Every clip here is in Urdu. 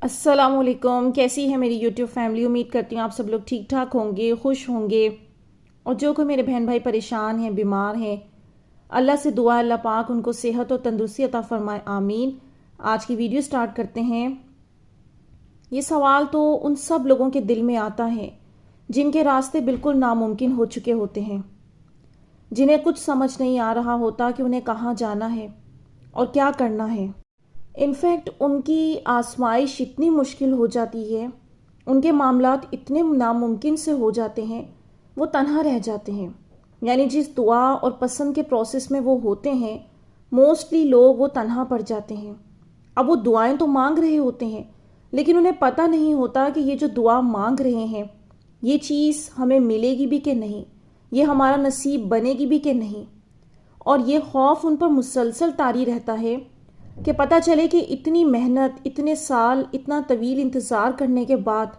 السلام علیکم، کیسی ہے میری یوٹیوب فیملی؟ امید کرتی ہوں آپ سب لوگ ٹھیک ٹھاک ہوں گے، خوش ہوں گے، اور جو کوئی میرے بہن بھائی پریشان ہیں، بیمار ہیں، اللہ سے دعا اللہ پاک ان کو صحت و تندرستی عطا فرمائے، آمین۔ آج کی ویڈیو سٹارٹ کرتے ہیں۔ یہ سوال تو ان سب لوگوں کے دل میں آتا ہے جن کے راستے بالکل ناممکن ہو چکے ہوتے ہیں، جنہیں کچھ سمجھ نہیں آ رہا ہوتا کہ انہیں کہاں جانا ہے اور کیا کرنا ہے۔ انفیکٹ ان کی آزمائش اتنی مشکل ہو جاتی ہے، ان کے معاملات اتنے ناممکن سے ہو جاتے ہیں، وہ تنہا رہ جاتے ہیں۔ یعنی جس دعا اور پسند کے پروسیس میں وہ ہوتے ہیں، موسٹلی لوگ وہ تنہا پڑ جاتے ہیں۔ اب وہ دعائیں تو مانگ رہے ہوتے ہیں، لیکن انہیں پتہ نہیں ہوتا کہ یہ جو دعا مانگ رہے ہیں، یہ چیز ہمیں ملے گی بھی کہ نہیں، یہ ہمارا نصیب بنے گی بھی کہ نہیں۔ اور یہ خوف ان پر مسلسل طاری رہتا ہے کہ پتہ چلے کہ اتنی محنت، اتنے سال، اتنا طویل انتظار کرنے کے بعد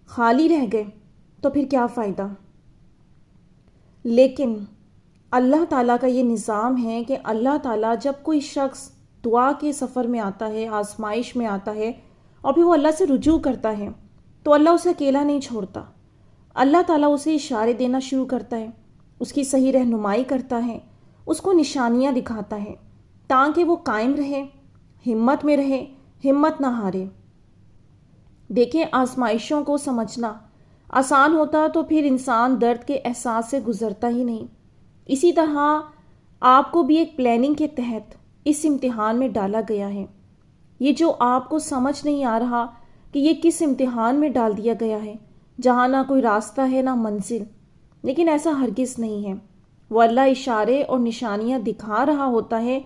خالی رہ گئے تو پھر کیا فائدہ۔ لیکن اللہ تعالیٰ کا یہ نظام ہے کہ اللہ تعالیٰ جب کوئی شخص دعا کے سفر میں آتا ہے، آزمائش میں آتا ہے، اور پھر وہ اللہ سے رجوع کرتا ہے، تو اللہ اسے اکیلا نہیں چھوڑتا۔ اللہ تعالیٰ اسے اشارے دینا شروع کرتا ہے، اس کی صحیح رہنمائی کرتا ہے، اس کو نشانیاں دکھاتا ہے تاکہ وہ قائم رہے، ہمت میں رہے، ہمت نہ ہارے۔ دیکھیں، آزمائشوں کو سمجھنا آسان ہوتا تو پھر انسان درد کے احساس سے گزرتا ہی نہیں۔ اسی طرح آپ کو بھی ایک پلاننگ کے تحت اس امتحان میں ڈالا گیا ہے۔ یہ جو آپ کو سمجھ نہیں آ رہا کہ یہ کس امتحان میں ڈال دیا گیا ہے، جہاں نہ کوئی راستہ ہے نہ منزل، لیکن ایسا ہرگز نہیں ہے۔ وہ اللہ اشارے اور نشانیاں دکھا رہا ہوتا ہے،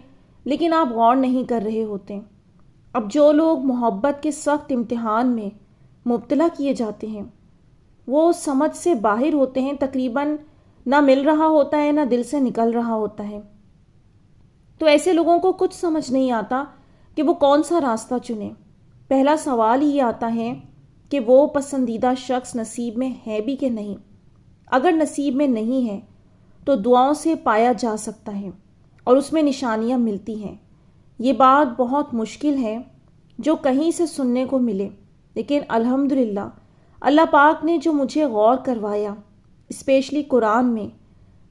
لیکن آپ غور نہیں کر رہے ہوتے۔ اب جو لوگ محبت کے سخت امتحان میں مبتلا کیے جاتے ہیں، وہ سمجھ سے باہر ہوتے ہیں، تقریباً نہ مل رہا ہوتا ہے نہ دل سے نکل رہا ہوتا ہے۔ تو ایسے لوگوں کو کچھ سمجھ نہیں آتا کہ وہ کون سا راستہ چنیں۔ پہلا سوال ہی آتا ہے کہ وہ پسندیدہ شخص نصیب میں ہے بھی کہ نہیں۔ اگر نصیب میں نہیں ہے تو دعاؤں سے پایا جا سکتا ہے اور اس میں نشانیاں ملتی ہیں۔ یہ بات بہت مشکل ہے جو کہیں سے سننے کو ملے، لیکن الحمدللہ اللہ پاک نے جو مجھے غور کروایا، اسپیشلی قرآن میں،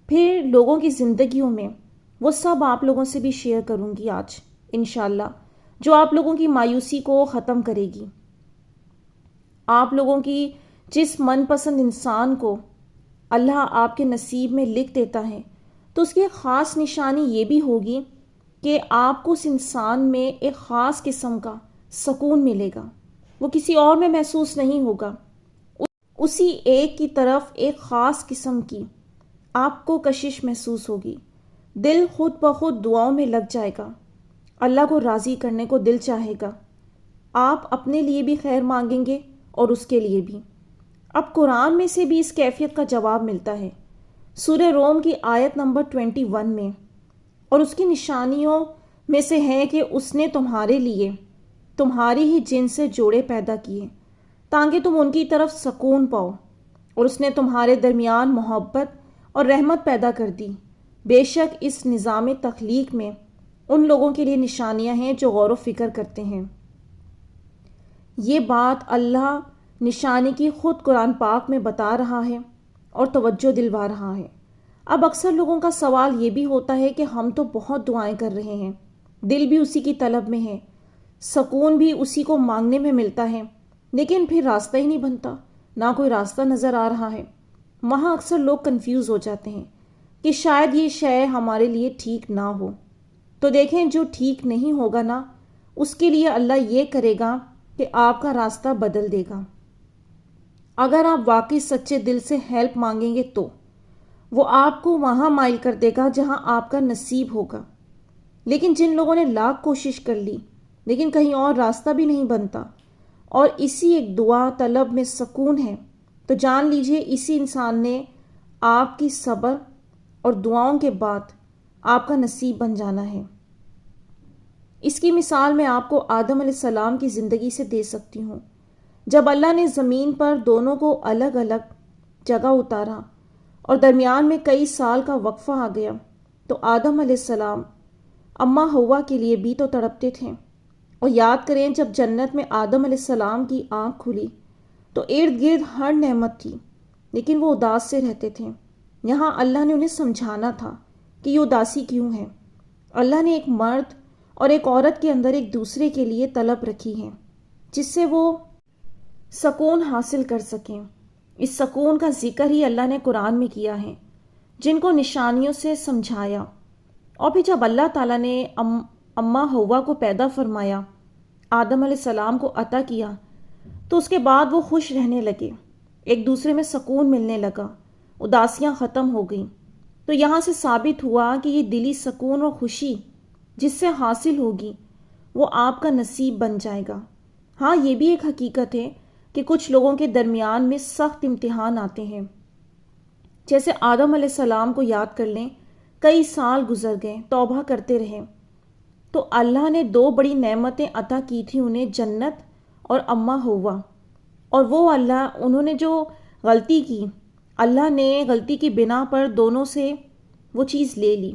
پھر لوگوں کی زندگیوں میں، وہ سب آپ لوگوں سے بھی شیئر کروں گی آج انشاءاللہ، جو آپ لوگوں کی مایوسی کو ختم کرے گی۔ آپ لوگوں کی جس من پسند انسان کو اللہ آپ کے نصیب میں لکھ دیتا ہے، تو اس کی ایک خاص نشانی یہ بھی ہوگی کہ آپ کو اس انسان میں ایک خاص قسم کا سکون ملے گا، وہ کسی اور میں محسوس نہیں ہوگا۔ اسی ایک کی طرف ایک خاص قسم کی آپ کو کشش محسوس ہوگی، دل خود بخود دعاؤں میں لگ جائے گا، اللہ کو راضی کرنے کو دل چاہے گا، آپ اپنے لیے بھی خیر مانگیں گے اور اس کے لیے بھی۔ اب قرآن میں سے بھی اس کیفیت کا جواب ملتا ہے، سورہ روم کی آیت نمبر 21 میں، اور اس کی نشانیوں میں سے ہے کہ اس نے تمہارے لیے تمہاری ہی جن سے جوڑے پیدا کیے تاکہ تم ان کی طرف سکون پاؤ، اور اس نے تمہارے درمیان محبت اور رحمت پیدا کر دی۔ بے شک اس نظام تخلیق میں ان لوگوں کے لیے نشانیاں ہیں جو غور و فکر کرتے ہیں۔ یہ بات اللہ نشانی کی خود قرآن پاک میں بتا رہا ہے اور توجہ دلوا رہا ہے۔ اب اکثر لوگوں کا سوال یہ بھی ہوتا ہے کہ ہم تو بہت دعائیں کر رہے ہیں، دل بھی اسی کی طلب میں ہے، سکون بھی اسی کو مانگنے میں ملتا ہے، لیکن پھر راستہ ہی نہیں بنتا، نہ کوئی راستہ نظر آ رہا ہے۔ وہاں اکثر لوگ کنفیوز ہو جاتے ہیں کہ شاید یہ شے ہمارے لیے ٹھیک نہ ہو۔ تو دیکھیں، جو ٹھیک نہیں ہوگا نا، اس کے لیے اللہ یہ کرے گا کہ آپ کا راستہ بدل دے گا۔ اگر آپ واقعی سچے دل سے ہیلپ مانگیں گے تو وہ آپ کو وہاں مائل کر دے گا جہاں آپ کا نصیب ہوگا۔ لیکن جن لوگوں نے لاکھ کوشش کر لی لیکن کہیں اور راستہ بھی نہیں بنتا، اور اسی ایک دعا طلب میں سکون ہے، تو جان لیجئے اسی انسان نے آپ کی صبر اور دعاؤں کے بعد آپ کا نصیب بن جانا ہے۔ اس کی مثال میں آپ کو آدم علیہ السلام کی زندگی سے دے سکتی ہوں۔ جب اللہ نے زمین پر دونوں کو الگ الگ جگہ اتارا اور درمیان میں کئی سال کا وقفہ آ گیا، تو آدم علیہ السلام اماں ہوا کے لیے بھی تو تڑپتے تھے، اور یاد کریں جب جنت میں آدم علیہ السلام کی آنکھ کھلی تو ارد گرد ہر نعمت تھی، لیکن وہ اداس سے رہتے تھے۔ یہاں اللہ نے انہیں سمجھانا تھا کہ یہ اداسی کیوں ہے۔ اللہ نے ایک مرد اور ایک عورت کے اندر ایک دوسرے کے لیے طلب رکھی ہے جس سے وہ سکون حاصل کر سکیں۔ اس سکون کا ذکر ہی اللہ نے قرآن میں کیا ہے، جن کو نشانیوں سے سمجھایا۔ اور پھر جب اللہ تعالیٰ نے اماں حوا کو پیدا فرمایا، آدم علیہ السلام کو عطا کیا، تو اس کے بعد وہ خوش رہنے لگے، ایک دوسرے میں سکون ملنے لگا، اداسیاں ختم ہو گئیں۔ تو یہاں سے ثابت ہوا کہ یہ دلی سکون اور خوشی جس سے حاصل ہوگی وہ آپ کا نصیب بن جائے گا۔ ہاں، یہ بھی ایک حقیقت ہے کہ کچھ لوگوں کے درمیان میں سخت امتحان آتے ہیں۔ جیسے آدم علیہ السلام کو یاد کر لیں، کئی سال گزر گئے، توبہ کرتے رہے، تو اللہ نے 2 بڑی نعمتیں عطا کی تھی انہیں، جنت اور اماں حوا۔ اور وہ انہوں نے جو غلطی کی، اللہ نے غلطی کی بنا پر دونوں سے وہ چیز لے لی۔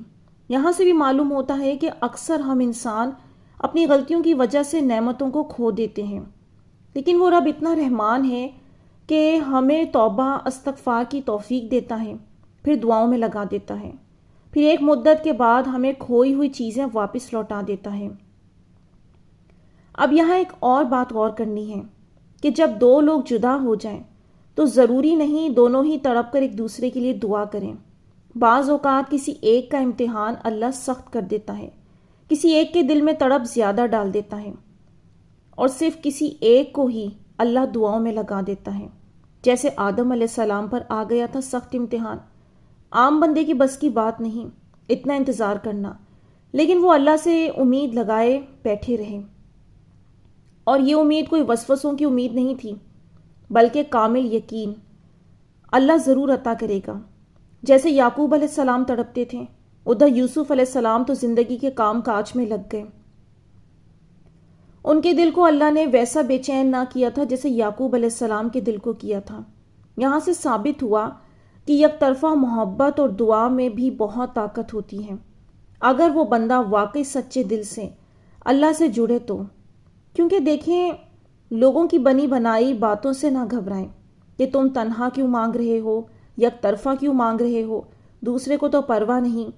یہاں سے بھی معلوم ہوتا ہے کہ اکثر ہم انسان اپنی غلطیوں کی وجہ سے نعمتوں کو کھو دیتے ہیں، لیکن وہ رب اتنا رحمان ہے کہ ہمیں توبہ استغفار کی توفیق دیتا ہے، پھر دعاؤں میں لگا دیتا ہے، پھر ایک مدت کے بعد ہمیں کھوئی ہوئی چیزیں واپس لوٹا دیتا ہے۔ اب یہاں ایک اور بات غور کرنی ہے کہ جب 2 لوگ جدا ہو جائیں تو ضروری نہیں دونوں ہی تڑپ کر ایک دوسرے کے لیے دعا کریں۔ بعض اوقات کسی ایک کا امتحان اللہ سخت کر دیتا ہے، کسی ایک کے دل میں تڑپ زیادہ ڈال دیتا ہے، اور صرف کسی ایک کو ہی اللہ دعاؤں میں لگا دیتا ہے۔ جیسے آدم علیہ السلام پر آ گیا تھا سخت امتحان، عام بندے کی بس کی بات نہیں اتنا انتظار کرنا، لیکن وہ اللہ سے امید لگائے بیٹھے رہے، اور یہ امید کوئی وسوسوں کی امید نہیں تھی، بلکہ کامل یقین اللہ ضرور عطا کرے گا۔ جیسے یعقوب علیہ السلام تڑپتے تھے، ادھر یوسف علیہ السلام تو زندگی کے کام کاج میں لگ گئے۔ ان کے دل کو اللہ نے ویسا بے چین نہ کیا تھا جیسے یعقوب علیہ السلام کے دل کو کیا تھا۔ یہاں سے ثابت ہوا کہ یک طرفہ محبت اور دعا میں بھی بہت طاقت ہوتی ہے، اگر وہ بندہ واقعی سچے دل سے اللہ سے جڑے تو۔ کیونکہ دیکھیں، لوگوں کی بنی بنائی باتوں سے نہ گھبرائیں کہ تم تنہا کیوں مانگ رہے ہو، یک طرفہ کیوں مانگ رہے ہو، دوسرے کو تو پرواہ نہیں۔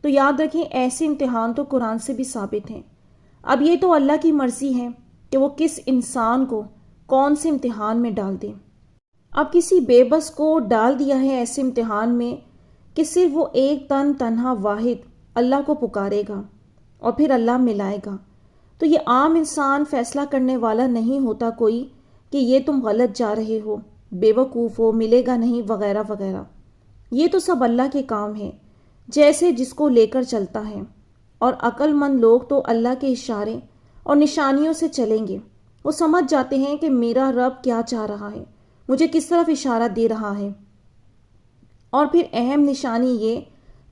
تو یاد رکھیں، ایسے امتحان تو قرآن سے بھی ثابت ہیں۔ اب یہ تو اللہ کی مرضی ہے کہ وہ کس انسان کو کون سے امتحان میں ڈال دے۔ اب کسی بے بس کو ڈال دیا ہے ایسے امتحان میں کہ صرف وہ ایک تنہا واحد اللہ کو پکارے گا اور پھر اللہ ملائے گا۔ تو یہ عام انسان فیصلہ کرنے والا نہیں ہوتا کوئی کہ یہ تم غلط جا رہے ہو، بے وقوف ہو، ملے گا نہیں، وغیرہ وغیرہ۔ یہ تو سب اللہ کے کام ہے، جیسے جس کو لے کر چلتا ہے۔ اور عقل مند لوگ تو اللہ کے اشارے اور نشانیوں سے چلیں گے، وہ سمجھ جاتے ہیں کہ میرا رب کیا چاہ رہا ہے، مجھے کس طرف اشارہ دے رہا ہے۔ اور پھر اہم نشانی یہ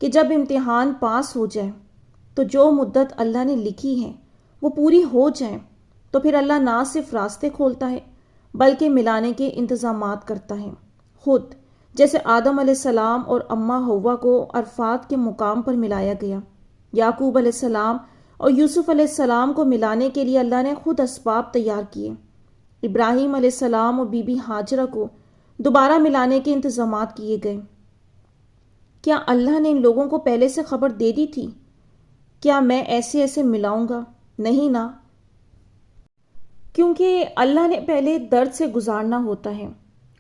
کہ جب امتحان پاس ہو جائے تو جو مدت اللہ نے لکھی ہے وہ پوری ہو جائے، تو پھر اللہ نہ صرف راستے کھولتا ہے بلکہ ملانے کے انتظامات کرتا ہے خود، جیسے آدم علیہ السلام اور اماں حوا کو عرفات کے مقام پر ملایا گیا۔ یعقوب علیہ السلام اور یوسف علیہ السلام کو ملانے کے لیے اللہ نے خود اسباب تیار کیے۔ ابراہیم علیہ السلام اور بی بی ہاجرہ کو دوبارہ ملانے کے انتظامات کیے گئے۔ کیا اللہ نے ان لوگوں کو پہلے سے خبر دے دی تھی کیا میں ایسے ایسے ملاؤں گا؟ نہیں نا، کیونکہ اللہ نے پہلے درد سے گزارنا ہوتا ہے،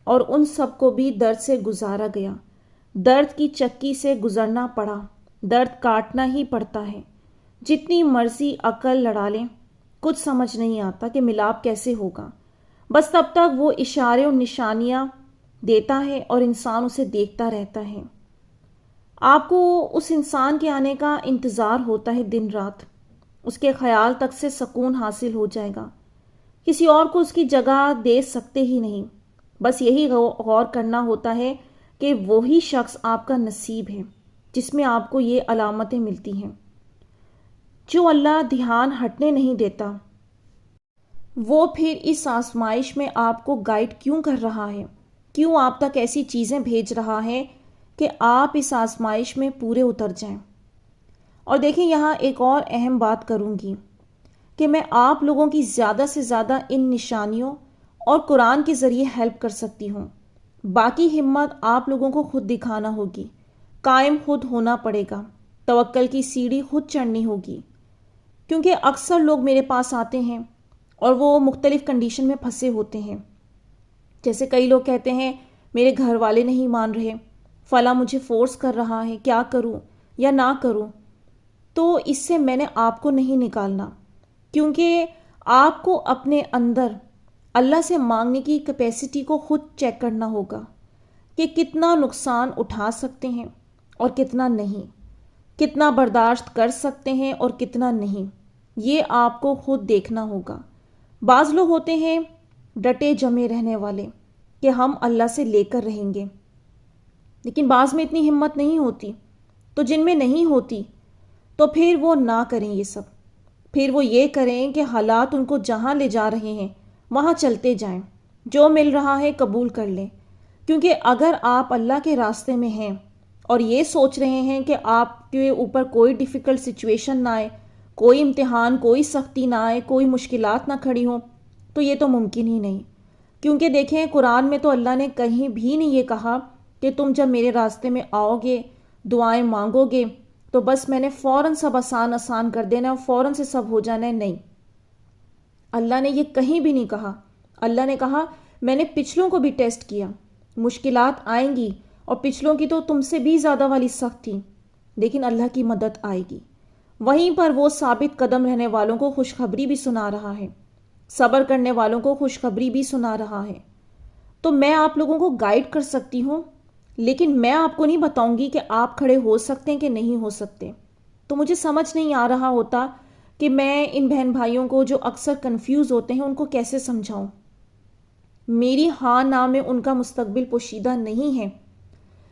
اور ان سب کو بھی درد سے گزارا گیا، درد کی چکی سے گزرنا پڑا، درد کاٹنا ہی پڑتا ہے۔ جتنی مرضی عقل لڑا لیں، کچھ سمجھ نہیں آتا کہ ملاپ کیسے ہوگا۔ بس تب تک وہ اشارے اور نشانیاں دیتا ہے اور انسان اسے دیکھتا رہتا ہے۔ آپ کو اس انسان کے آنے کا انتظار ہوتا ہے دن رات، اس کے خیال تک سے سکون حاصل ہو جائے گا، کسی اور کو اس کی جگہ دے سکتے ہی نہیں۔ بس یہی غور کرنا ہوتا ہے کہ وہی شخص آپ کا نصیب ہے جس میں آپ کو یہ علامتیں ملتی ہیں۔ جو اللہ دھیان ہٹنے نہیں دیتا، وہ پھر اس آزمائش میں آپ کو گائیڈ کیوں کر رہا ہے، کیوں آپ تک ایسی چیزیں بھیج رہا ہے کہ آپ اس آزمائش میں پورے اتر جائیں۔ اور دیکھیں، یہاں ایک اور اہم بات کروں گی کہ میں آپ لوگوں کی زیادہ سے زیادہ ان نشانیوں اور قرآن کے ذریعے ہیلپ کر سکتی ہوں۔ باقی ہمت آپ لوگوں کو خود دکھانا ہوگی، قائم خود ہونا پڑے گا، توکل کی سیڑھی خود چڑھنی ہوگی۔ کیونکہ اکثر لوگ میرے پاس آتے ہیں اور وہ مختلف کنڈیشن میں پھنسے ہوتے ہیں۔ جیسے کئی لوگ کہتے ہیں میرے گھر والے نہیں مان رہے، فلاں مجھے فورس کر رہا ہے، کیا کروں یا نہ کروں۔ تو اس سے میں نے آپ کو نہیں نکالنا، کیونکہ آپ کو اپنے اندر اللہ سے مانگنے کی کیپیسٹی کو خود چیک کرنا ہوگا کہ کتنا نقصان اٹھا سکتے ہیں اور کتنا نہیں، کتنا برداشت کر سکتے ہیں اور کتنا نہیں، یہ آپ کو خود دیکھنا ہوگا۔ بعض لوگ ہوتے ہیں ڈٹے جمے رہنے والے کہ ہم اللہ سے لے کر رہیں گے، لیکن بعض میں اتنی ہمت نہیں ہوتی۔ تو جن میں نہیں ہوتی تو پھر وہ نہ کریں یہ سب، پھر وہ یہ کریں کہ حالات ان کو جہاں لے جا رہے ہیں وہاں چلتے جائیں، جو مل رہا ہے قبول کر لیں۔ کیونکہ اگر آپ اللہ کے راستے میں ہیں اور یہ سوچ رہے ہیں کہ آپ کے اوپر کوئی ڈیفیکلٹ سچویشن نہ آئے، کوئی امتحان، کوئی سختی نہ آئے، کوئی مشکلات نہ کھڑی ہوں، تو یہ تو ممکن ہی نہیں۔ کیونکہ دیکھیں قرآن میں تو اللہ نے کہیں بھی نہیں یہ کہا کہ تم جب میرے راستے میں آؤ گے، دعائیں مانگو گے تو بس میں نے فوراً سب آسان آسان کر دینا اور فوراً سے سب ہو جانا ہے۔ نہیں، اللہ نے یہ کہیں بھی نہیں کہا۔ اللہ نے کہا میں نے پچھلوں کو بھی ٹیسٹ کیا، مشکلات آئیں گی اور پچھلوں کی تو تم سے بھی زیادہ والی سخت تھی، لیکن اللہ کی مدد آئے گی۔ وہیں پر وہ ثابت قدم رہنے والوں کو خوشخبری بھی سنا رہا ہے، صبر کرنے والوں کو خوشخبری بھی سنا رہا ہے۔ تو میں آپ لوگوں کو گائیڈ کر سکتی ہوں، لیکن میں آپ کو نہیں بتاؤں گی کہ آپ کھڑے ہو سکتے ہیں کہ نہیں ہو سکتے۔ تو مجھے سمجھ نہیں آ رہا ہوتا کہ میں ان بہن بھائیوں کو جو اکثر کنفیوز ہوتے ہیں ان کو کیسے سمجھاؤں۔ میری ہاں نہ میں ان کا مستقبل پوشیدہ نہیں ہے،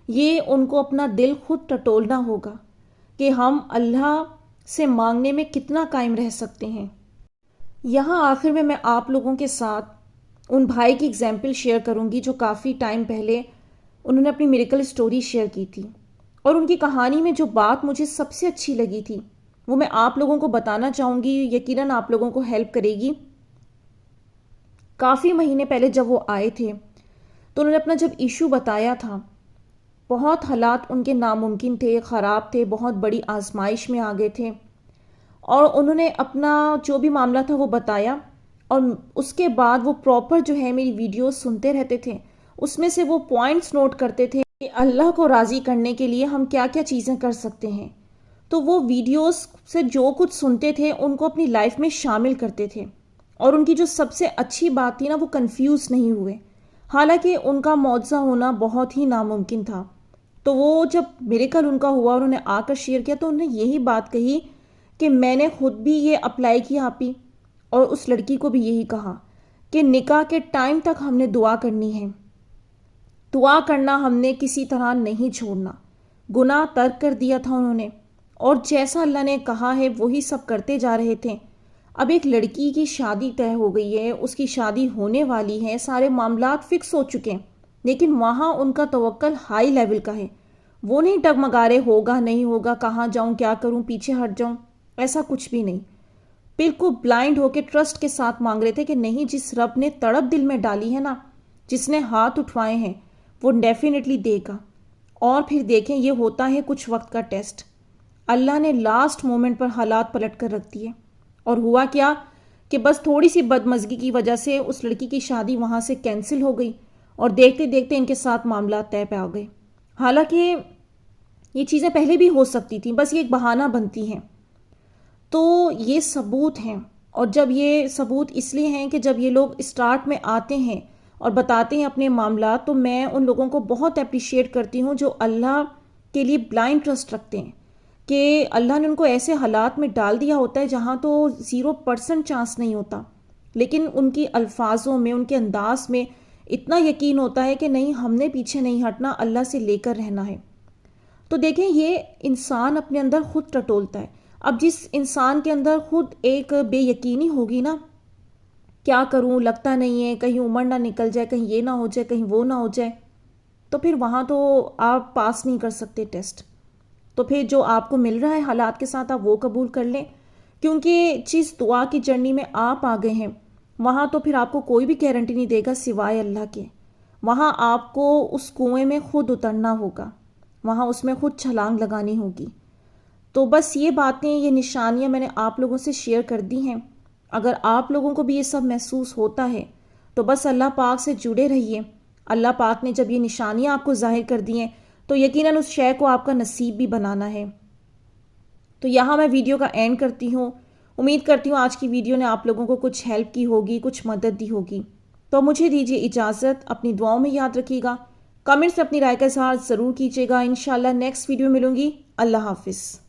یہ ان کو اپنا دل خود ٹٹولنا ہوگا کہ ہم اللہ سے مانگنے میں کتنا قائم رہ سکتے ہیں۔ یہاں آخر میں آپ لوگوں کے ساتھ ان بھائی کی اگزامپل شیئر کروں گی جو کافی ٹائم پہلے انہوں نے اپنی میریکل سٹوری شیئر کی تھی، اور ان کی کہانی میں جو بات مجھے سب سے اچھی لگی تھی وہ میں آپ لوگوں کو بتانا چاہوں گی، یقیناً آپ لوگوں کو ہیلپ کرے گی۔ کافی مہینے پہلے جب وہ آئے تھے تو انہوں نے اپنا جب ایشو بتایا تھا، بہت حالات ان کے ناممکن تھے، خراب تھے، بہت بڑی آزمائش میں آ گئے تھے، اور انہوں نے اپنا جو بھی معاملہ تھا وہ بتایا، اور اس کے بعد وہ پراپر جو ہے میری ویڈیوز سنتے رہتے تھے، اس میں سے وہ پوائنٹس نوٹ کرتے تھے کہ اللہ کو راضی کرنے کے لیے ہم کیا کیا چیزیں کر سکتے ہیں۔ تو وہ ویڈیوز سے جو کچھ سنتے تھے ان کو اپنی لائف میں شامل کرتے تھے، اور ان کی جو سب سے اچھی بات تھی نا، وہ کنفیوز نہیں ہوئے، حالانکہ ان کا معجزہ ہونا بہت ہی ناممکن تھا۔ تو وہ جب میریکل ان کا ہوا اور انہوں نے آ کر شیئر کیا تو انہوں نے یہی بات کہی کہ میں نے خود بھی یہ اپلائی کیا آپی، اور اس لڑکی کو بھی یہی کہا کہ نکاح کے ٹائم تک ہم نے دعا کرنی ہے، دعا کرنا ہم نے کسی طرح نہیں چھوڑنا۔ گناہ ترک کر دیا تھا انہوں نے، اور جیسا اللہ نے کہا ہے وہی سب کرتے جا رہے تھے۔ اب ایک لڑکی کی شادی طے ہو گئی ہے، اس کی شادی ہونے والی ہے، سارے معاملات فکس ہو چکے ہیں، لیکن وہاں ان کا توکل ہائی لیول کا ہے۔ وہ نہیں ڈگمگا رہے ہوگا نہیں ہوگا، کہاں جاؤں، کیا کروں، پیچھے ہٹ جاؤں، ایسا کچھ بھی نہیں۔ بالکل بلائنڈ ہو کے ٹرسٹ کے ساتھ مانگ رہے تھے کہ نہیں، جس رب نے تڑپ دل میں ڈالی ہے نا، جس نے ہاتھ اٹھوائے ہیں، وہ ڈیفینیٹلی دے گا۔ اور پھر دیکھیں یہ ہوتا ہے کچھ وقت کا ٹیسٹ، اللہ نے لاسٹ مومنٹ پر حالات پلٹ کر رکھ دیے، اور ہوا کیا کہ بس تھوڑی سی بدمزگی کی وجہ سے اس لڑکی کی شادی وہاں سے کینسل ہو گئی، اور دیکھتے دیکھتے ان کے ساتھ معاملات طے پہ آ گئے۔ حالانکہ یہ چیزیں پہلے بھی ہو سکتی تھیں، بس یہ ایک بہانہ بنتی ہیں۔ تو یہ ثبوت ہیں، اور جب یہ ثبوت اس لیے ہیں کہ جب یہ لوگ اسٹارٹ میں آتے ہیں اور بتاتے ہیں اپنے معاملات، تو میں ان لوگوں کو بہت اپریشیٹ کرتی ہوں جو اللہ کے لیے بلائنڈ ٹرسٹ رکھتے ہیں کہ اللہ نے ان کو ایسے حالات میں ڈال دیا ہوتا ہے جہاں تو 0% چانس نہیں ہوتا، لیکن ان کی الفاظوں میں، ان کے انداز میں اتنا یقین ہوتا ہے کہ نہیں، ہم نے پیچھے نہیں ہٹنا، اللہ سے لے کر رہنا ہے۔ تو دیکھیں یہ انسان اپنے اندر خود ٹٹولتا ہے۔ اب جس انسان کے اندر خود ایک بے یقینی ہوگی نا، کیا کروں، لگتا نہیں ہے، کہیں عمر نہ نکل جائے، کہیں یہ نہ ہو جائے، کہیں وہ نہ ہو جائے، تو پھر وہاں تو آپ پاس نہیں کر سکتے ٹیسٹ۔ تو پھر جو آپ کو مل رہا ہے حالات کے ساتھ آپ وہ قبول کر لیں، کیونکہ جس دعا کی جرنی میں آپ آ گئے ہیں وہاں تو پھر آپ کو کوئی بھی گارنٹی نہیں دے گا سوائے اللہ کے. وہاں آپ کو اس کنویں میں خود اترنا ہوگا، وہاں اس میں خود چھلانگ لگانی ہوگی. تو بس یہ باتیں، یہ نشانیاں میں نے آپ لوگوں سے شیئر کر دی ہیں. اگر آپ لوگوں کو بھی یہ سب محسوس ہوتا ہے تو بس اللہ پاک سے جڑے رہیے. اللہ پاک نے جب یہ نشانیاں آپ کو ظاہر کر دی ہیں تو یقیناً اس شے کو آپ کا نصیب بھی بنانا ہے. تو یہاں میں ویڈیو کا اینڈ کرتی ہوں. امید کرتی ہوں آج کی ویڈیو نے آپ لوگوں کو کچھ ہیلپ کی ہوگی، کچھ مدد دی ہوگی. تو مجھے دیجیے اجازت، اپنی دعاؤں میں یاد رکھیے گا. کمنٹس میں اپنی رائے کا اظہار ضرور کیجیے گا. انشاءاللہ نیکسٹ ویڈیو ملوں گی. اللہ حافظ.